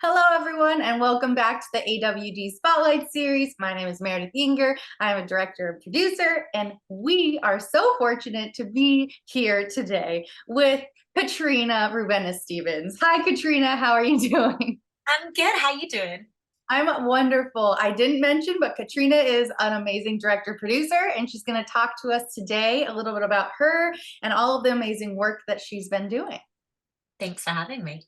Hello, everyone, and welcome back to the AWD Spotlight series. My name is Meredith Yinger. I'm a director and producer, and we are so fortunate to be here today with Catriona Rubenis-Stevens. Hi, Catriona. How are you doing? I'm good. How you doing? I'm wonderful. I didn't mention, but Catriona is an amazing director producer, and she's going to talk to us today a little bit about her and all of the amazing work that she's been doing. Thanks for having me.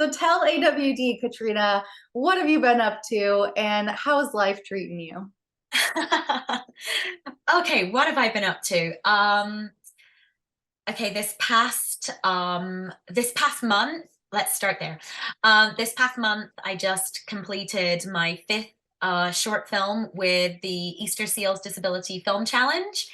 So tell AWD, Catriona, what have you been up to and how's life treating you? Okay, what have I been up to? Okay, this past month, let's start there. This past month, I just completed my fifth short film with the EasterSeals Disability Film Challenge.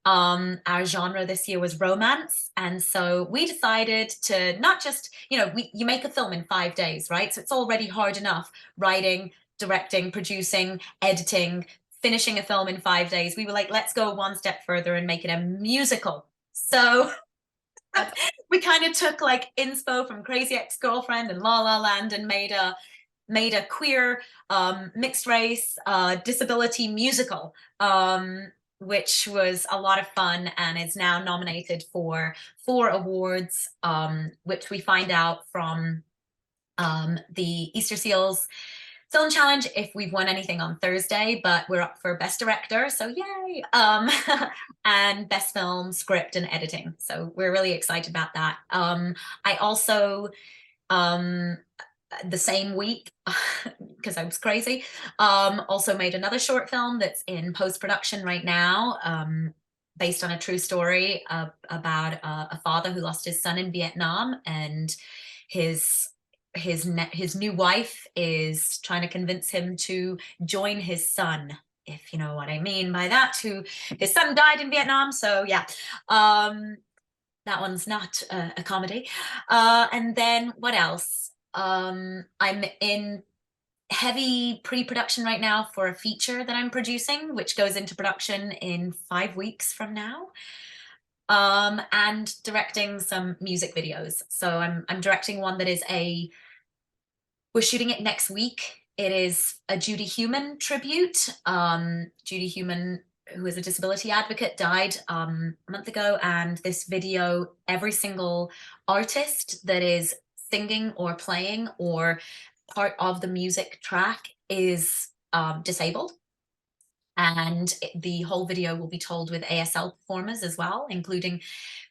Our genre this year was romance, and so we decided to not just, you make a film in 5 days, right? So it's already hard enough writing, directing, producing, editing, finishing a film in 5 days. We were like, let's go one step further and make it a musical. So we kind of took like inspo from Crazy Ex-Girlfriend and La La Land and made a queer mixed race disability musical, which was a lot of fun and is now nominated for 4 awards, which we find out from the EasterSeals Film Challenge if we've won anything on Thursday, but we're up for Best Director, so yay! And Best Film, Script, and Editing. So we're really excited about that. I also, the same week, because I was crazy, also made another short film that's in post-production right now, based on a true story about a father who lost his son in Vietnam, and his his new wife is trying to convince him to join his son, if you know what I mean by that, who his son died in Vietnam. So yeah, that one's not a comedy. And then what else? I'm in heavy pre-production right now for a feature that I'm producing, which goes into production in 5 weeks from now. And directing some music videos. So I'm directing one that is we're shooting it next week. It is a Judy Heumann tribute. Judy Heumann, who is a disability advocate, died a month ago, and this video, every single artist that is singing or playing or part of the music track is disabled. And the whole video will be told with ASL performers as well, including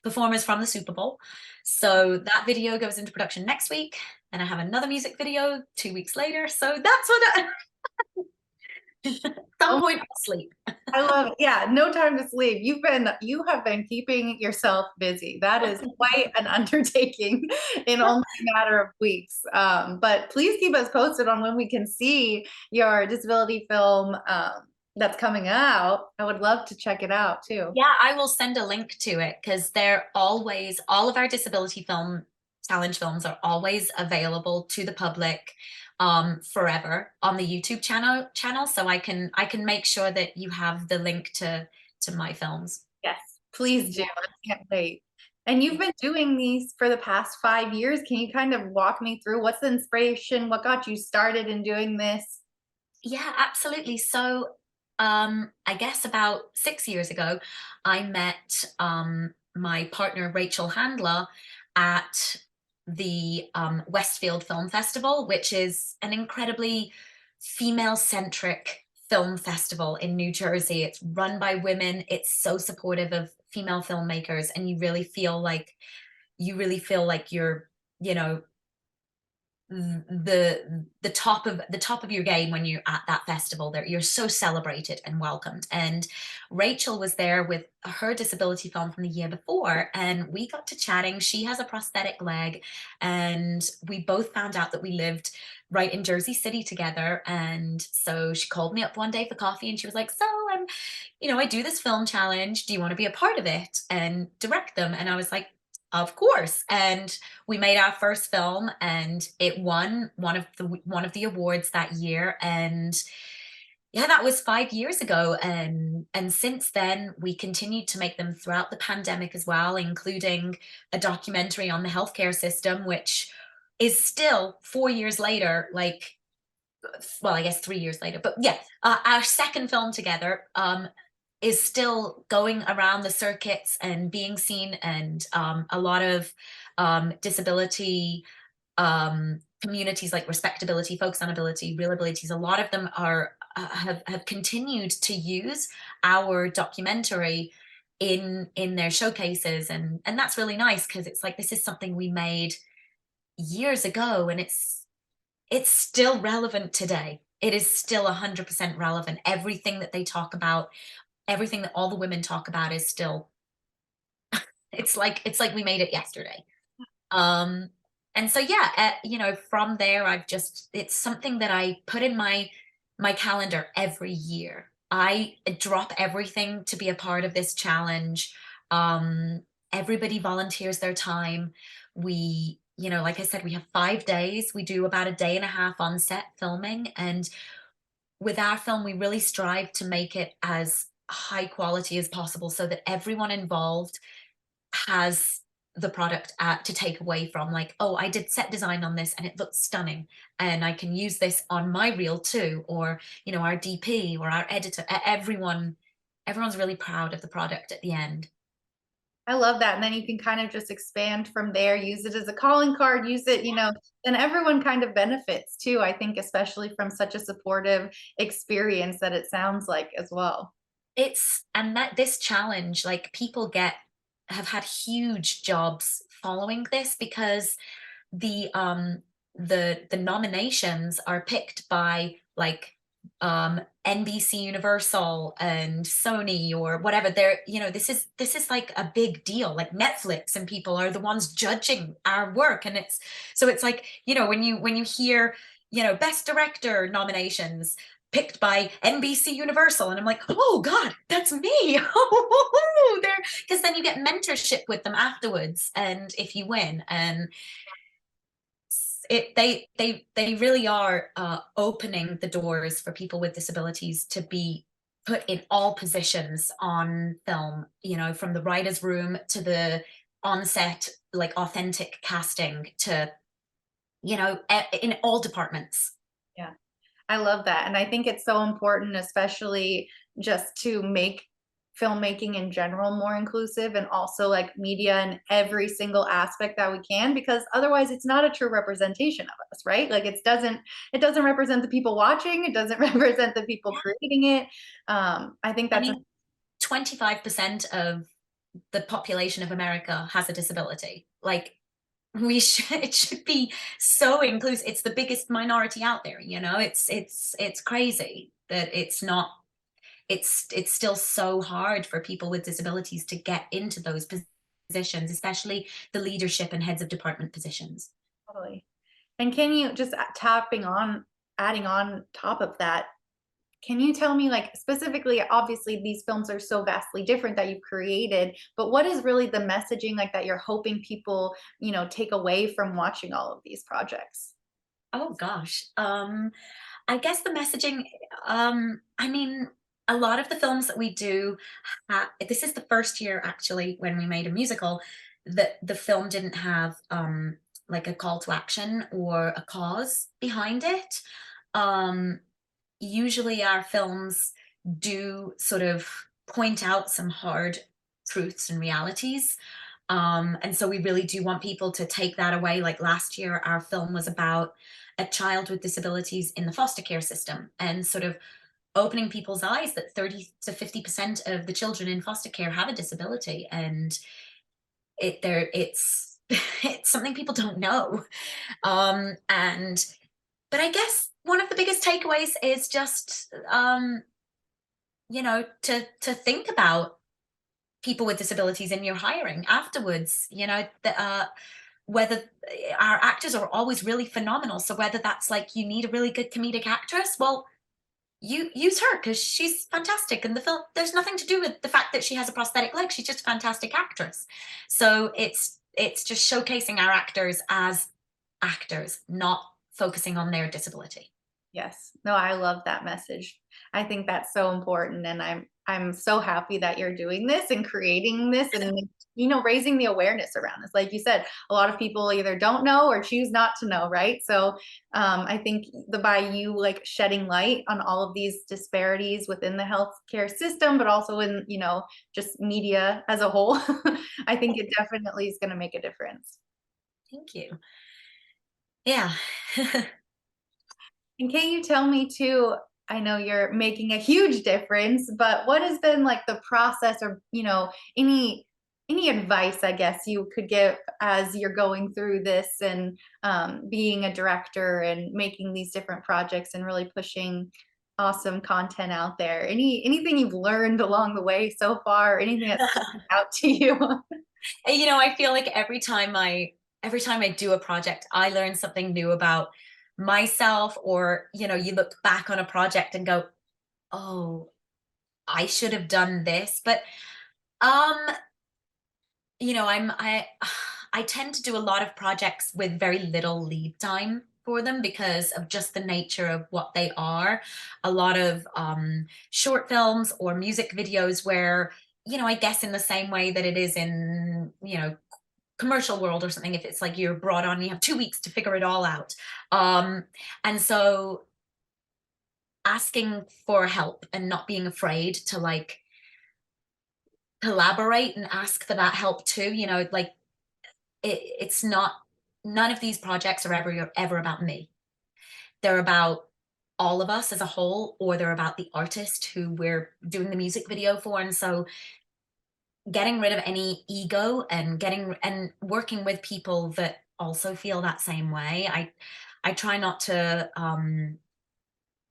performers from the Super Bowl. So that video goes into production next week. Then I have another music video 2 weeks later. So that's what some Oh, point I'll sleep. I love it. Yeah, no time to sleep. You have been keeping yourself busy. That is quite an undertaking in only a matter of weeks. But please keep us posted on when we can see your disability film that's coming out. I would love to check it out too. Yeah, I will send a link to it because they're always, all of our disability film challenge films are always available to the public forever on the YouTube channel. So I can make sure that you have the link to my films. Yes, please do. I can't wait. And you've been doing these for the past 5 years. Can you kind of walk me through what's the inspiration? What got you started in doing this? Yeah, absolutely. So, I guess about 6 years ago, I met my partner Rachel Handler at the Westfield Film Festival, which is an incredibly female-centric film festival in New Jersey. It's run by women. It's so supportive of female filmmakers, and you really feel like you're, you know, the top of your game when you're at that festival. There you're so celebrated and welcomed. And Rachel was there with her disability film from the year before, and we got to chatting. She has a prosthetic leg, and we both found out that we lived right in Jersey City together. And so she called me up one day for coffee, and she was like, so I do this film challenge, do you want to be a part of it and direct them? And I was like, of course. And we made our first film, and it won one of the awards that year. And yeah, that was 5 years ago. And since then, we continued to make them throughout the pandemic as well, including a documentary on the healthcare system, which is still 4 years later, like, well, I guess 3 years later, but yeah, our second film together is still going around the circuits and being seen, and a lot of disability communities like Respectability, Focus on Ability, Real Abilities, a lot of them are have continued to use our documentary in their showcases, and that's really nice, because it's like, this is something we made years ago, and it's still relevant today. It is still 100% relevant. Everything that they talk about, everything that all the women talk about is still, it's like we made it yesterday. Um, and so yeah, you know, from there, it's something that I put in my calendar every year. I drop everything to be a part of this challenge. Um, Everybody volunteers their time. We, you know, like I said, we have 5 days. We do about a day and a half on set filming, and with our film, we really strive to make it as high quality as possible, so that everyone involved has the product to take away from, like, oh, I did set design on this and it looks stunning, and I can use this on my reel too, or, you know, our DP or our editor. Everyone's really proud of the product at the end. I love that. And then you can kind of just expand from there, use it as a calling card, use it, and everyone kind of benefits too, I think, especially from such a supportive experience that it sounds like as well. And that this challenge, like, people have had huge jobs following this, because the the nominations are picked by, like, NBC Universal and Sony or whatever. They're, you know, this is like a big deal. Like, Netflix and people are the ones judging our work, and it's like, you know, when you hear, you know, best director nominations picked by NBC Universal, and I'm like, oh God, that's me. There, because then you get mentorship with them afterwards, and if you win, and they really are opening the doors for people with disabilities to be put in all positions on film, you know, from the writer's room to the on-set, like, authentic casting, to, you know, in all departments. Yeah. I love that. And I think it's so important, especially just to make filmmaking in general more inclusive, and also like media in every single aspect that we can, because otherwise it's not a true representation of us, right? Like, it doesn't represent the people watching, it doesn't represent the people creating it. I think I that's mean, 25% of the population of America has a disability. Like, it should be so inclusive. It's the biggest minority out there, you know. It's crazy that it's not. It's still so hard for people with disabilities to get into those positions, especially the leadership and heads of department positions. totally. And can you just adding on top of that, can you tell me, like, specifically, obviously these films are so vastly different that you've created, but what is really the messaging, like, that you're hoping people, take away from watching all of these projects? Oh gosh. I guess the messaging, I mean, a lot of the films that we do, this is the first year actually when we made a musical that the film didn't have like a call to action or a cause behind it. Um, Usually our films do sort of point out some hard truths and realities. And so we really do want people to take that away. Like, last year, our film was about a child with disabilities in the foster care system, and sort of opening people's eyes that 30 to 50% of the children in foster care have a disability. And it's it's something people don't know. And but I guess one of the biggest takeaways is just, you know, to think about people with disabilities in your hiring afterwards. You know, whether our actors are always really phenomenal. So whether that's like, you need a really good comedic actress, well, you use her because she's fantastic. And the film, there's nothing to do with the fact that she has a prosthetic leg. She's just a fantastic actress. So it's just showcasing our actors, not focusing on their disability. Yes. No, I love that message. I think that's so important, and I'm so happy that you're doing this and creating this, and raising the awareness around this. Like you said, a lot of people either don't know or choose not to know, right? So I think by you like shedding light on all of these disparities within the healthcare system, but also in, just media as a whole, I think it definitely is going to make a difference. Thank you. Yeah. And can you tell me too, I know you're making a huge difference, but what has been like the process, or, any advice, I guess, you could give as you're going through this and being a director and making these different projects and really pushing awesome content out there? Anything you've learned along the way so far, or anything that's out to you? I feel like every time I do a project, I learn something new about myself, or, you look back on a project and go, oh, I should have done this. But um, I tend to do a lot of projects with very little lead time for them because of just the nature of what they are. A lot of short films or music videos where, I guess in the same way that it is in, commercial world or something, if it's like you're brought on, you have 2 weeks to figure it all out. And so asking for help and not being afraid to like collaborate and ask for that help too, like it's not, none of these projects are ever about me. They're about all of us as a whole, or they're about the artist who we're doing the music video for. And so getting rid of any ego and working with people that also feel that same way. I try not to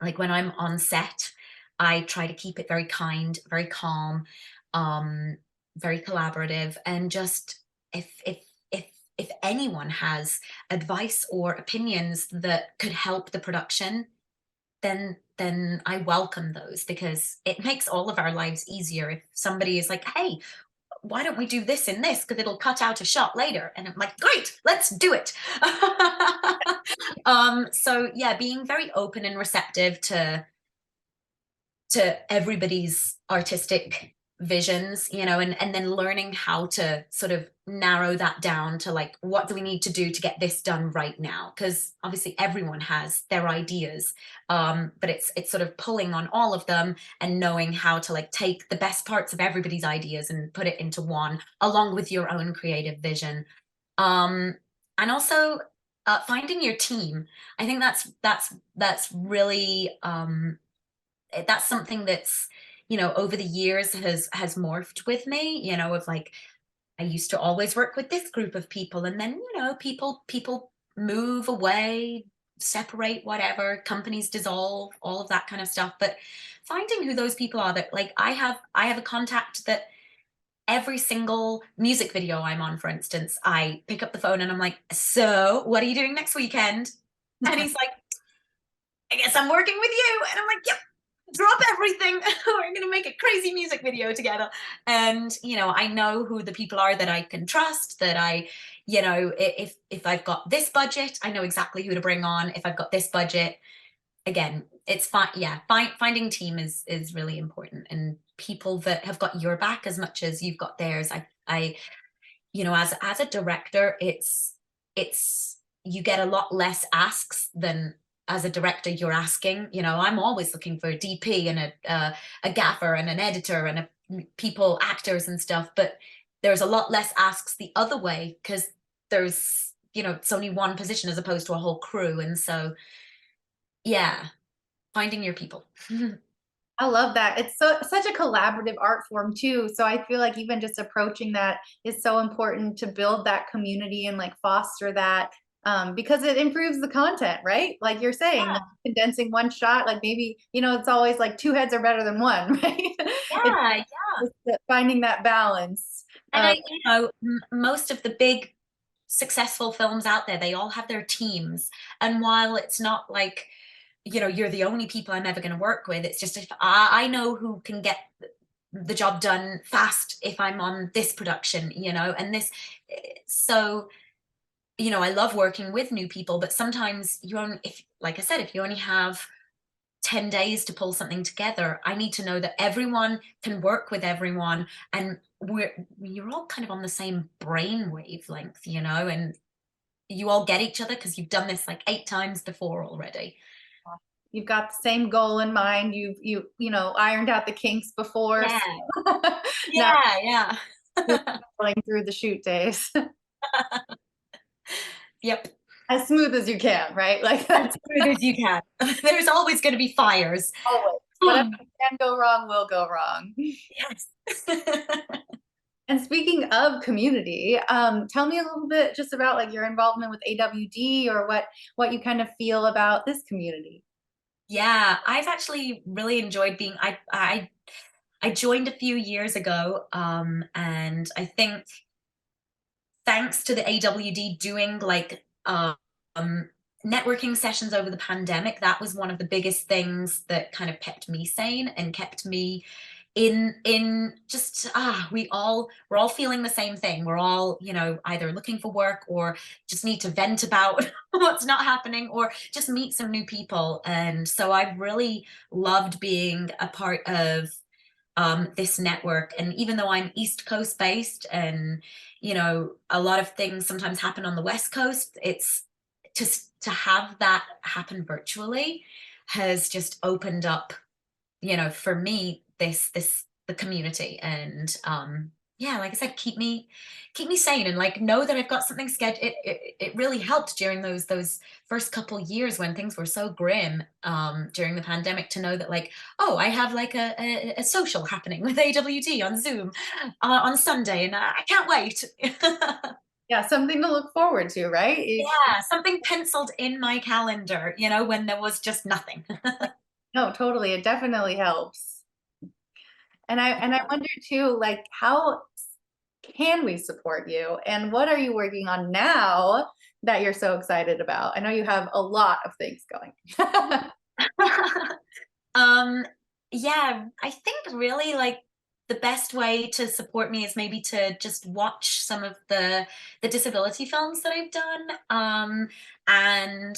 like when I'm on set, I try to keep it very kind, very calm, um, very collaborative, and just if anyone has advice or opinions that could help the production, then I welcome those, because it makes all of our lives easier if somebody is like, hey, why don't we do this in this, because it'll cut out a shot later, and I'm like, great, let's do it. So yeah, being very open and receptive to everybody's artistic visions, and then learning how to sort of narrow that down to like, what do we need to do to get this done right now? Because obviously everyone has their ideas, but it's sort of pulling on all of them and knowing how to like take the best parts of everybody's ideas and put it into one, along with your own creative vision. And also finding your team. I think that's really that's something that's, over the years has morphed with me, of like, I used to always work with this group of people, and then, people move away, separate, whatever, companies dissolve, all of that kind of stuff. But finding who those people are, that like, I have a contact that every single music video I'm on, for instance, I pick up the phone and I'm like, so what are you doing next weekend? And he's like, I guess I'm working with you. And I'm like, yep, drop everything. We're going to make a crazy music video together. And, I know who the people are that I can trust, that if I've got this budget, I know exactly who to bring on. If I've got this budget, again, it's fine. Yeah. Finding team is really important, and people that have got your back as much as you've got theirs. As a director, it's, you get a lot less asks than as a director you're asking. I'm always looking for a DP and a gaffer and an editor and people, actors and stuff, but there's a lot less asks the other way, because there's, it's only one position as opposed to a whole crew. And so, yeah, finding your people. I love that. It's such a collaborative art form too. So I feel like even just approaching that is so important to build that community and like foster that, because it improves the content, right? Like you're saying, Yeah, like condensing one shot, like maybe, it's always like two heads are better than one, right? It's yeah. just finding that balance. And most of the big successful films out there, they all have their teams. And while it's not like, you're the only people I'm ever going to work with, it's just, if I know who can get the job done fast if I'm on this production, and this. So, I love working with new people, but sometimes like I said, if you only have 10 days to pull something together, I need to know that everyone can work with everyone, and you're all kind of on the same brain wavelength, you know, and you all get each other because you've done this like 8 times before already. You've got the same goal in mind. You know, ironed out the kinks before. Yeah, So now yeah. going through the shoot days Yep. as smooth as you can, right? Like As that's good as you can. There's always going to be fires. always whatever Oh, can go wrong will go wrong. yes. And speaking of community, tell me a little bit just about like your involvement with AWD or what you kind of feel about this community. Yeah, I've actually really enjoyed being I joined a few years ago, and I think thanks to the AWD doing like networking sessions over the pandemic, that was one of the biggest things that kind of kept me sane and kept me in just we're all feeling the same thing. We're all, you know, either looking for work or just need to vent about what's not happening or just meet some new people. And so I've really loved being a part of this network. And even though I'm East Coast based and, you know, a lot of things sometimes happen on the West Coast, it's just to have that happen virtually has just opened up, you know, for me, the community. And yeah, like I said, keep me sane and like know that I've got something scheduled. It really helped during those first couple years when things were so grim during the pandemic to know that like, oh, I have like a social happening with AWD on Zoom on Sunday, and I can't wait. Yeah, something to look forward to, right? Yeah, something penciled in my calendar, you know, when there was just nothing. No, totally. It definitely helps. And I wonder too, like how can we support you? And what are you working on now that you're so excited about? I know you have a lot of things going. Um, yeah, I think really like the best way to support me is maybe to just watch some of the disability films that I've done, and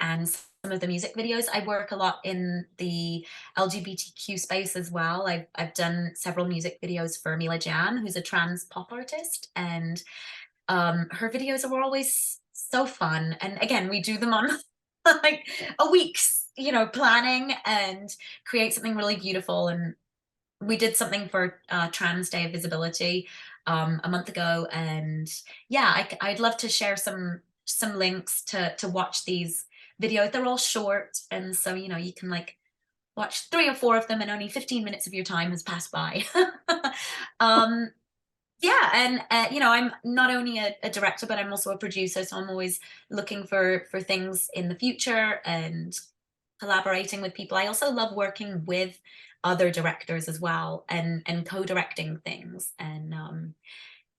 and some of the music videos. I work a lot in the LGBTQ space as well. I've done several music videos for Mila Jan, who's a trans pop artist, and her videos are always so fun. And again, we do them on like a week's, you know, planning and create something really beautiful. And we did something for Trans Day of Visibility a month ago, and yeah, I'd love to share some links to watch these videos. They're all short, and so you know you can like watch 3 or 4 of them, and only 15 minutes of your time has passed by. um, yeah, and you know, I'm not only a director, but I'm also a producer, so I'm always looking for things in the future and collaborating with people. I also love working with other directors as well and co-directing things. And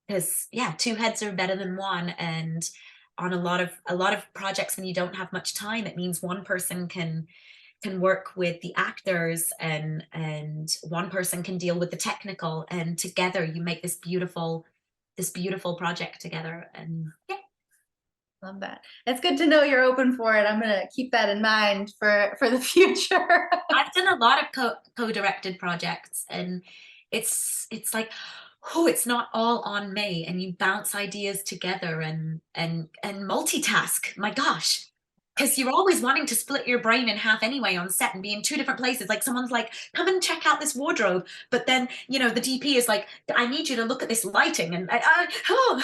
because yeah, 2 heads are better than one. And on a lot of projects when you don't have much time, it means one person can work with the actors and one person can deal with the technical, and together you make this beautiful project together. And yeah. Love that. It's good to know you're open for it. I'm gonna keep that in mind for the future. I've done a lot of co-directed projects, and it's like, oh, it's not all on me, and you bounce ideas together and multitask. My gosh, because you're always wanting to split your brain in half anyway on set and be in 2 different places. Like someone's like, come and check out this wardrobe, but then you know the DP is like, I need you to look at this lighting, and oh,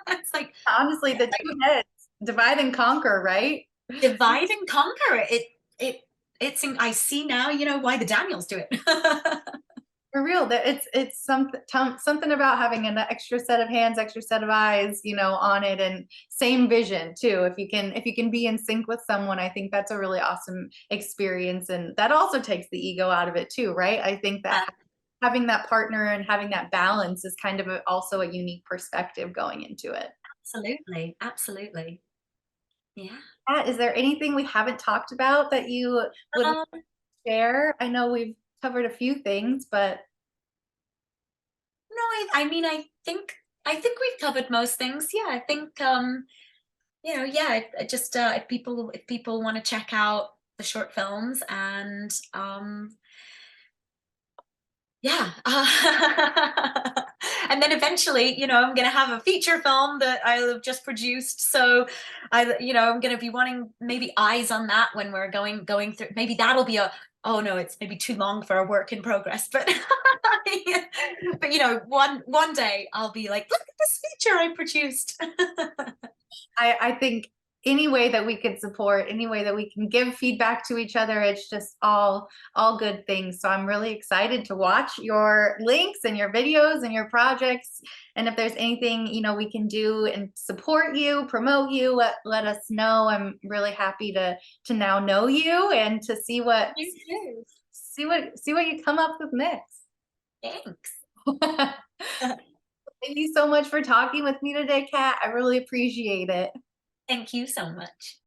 it's like Honestly, the two heads, divide and conquer, right? divide and conquer. It it's I see now, you know, why the Daniels do it. For real, that it's something about having an extra set of hands, extra set of eyes, you know, on it, and same vision too. If you can be in sync with someone, I think that's a really awesome experience, and that also takes the ego out of it too, right? I think that having that partner and having that balance is kind of also a unique perspective going into it. Absolutely, absolutely. Yeah. Is there anything we haven't talked about that you would Um, share? I know we've covered a few things, but no, I mean, I think we've covered most things. Yeah, I think you know, yeah, just if people want to check out the short films and Yeah. And then eventually, I'm going to have a feature film that I'll have just produced. So I'm going to be wanting maybe eyes on that when we're going through. Maybe that'll be oh no, it's maybe too long for a work in progress. But but one day I'll be like, look at this feature I produced. I think any way that we could support, any way that we can give feedback to each other, it's just all good things. So I'm really excited to watch your links and your videos and your projects. And if there's anything, we can do and support you, promote you, let us know. I'm really happy to now know you and to see what you come up with next. Thanks. Thank you so much for talking with me today, Kat. I really appreciate it. Thank you so much.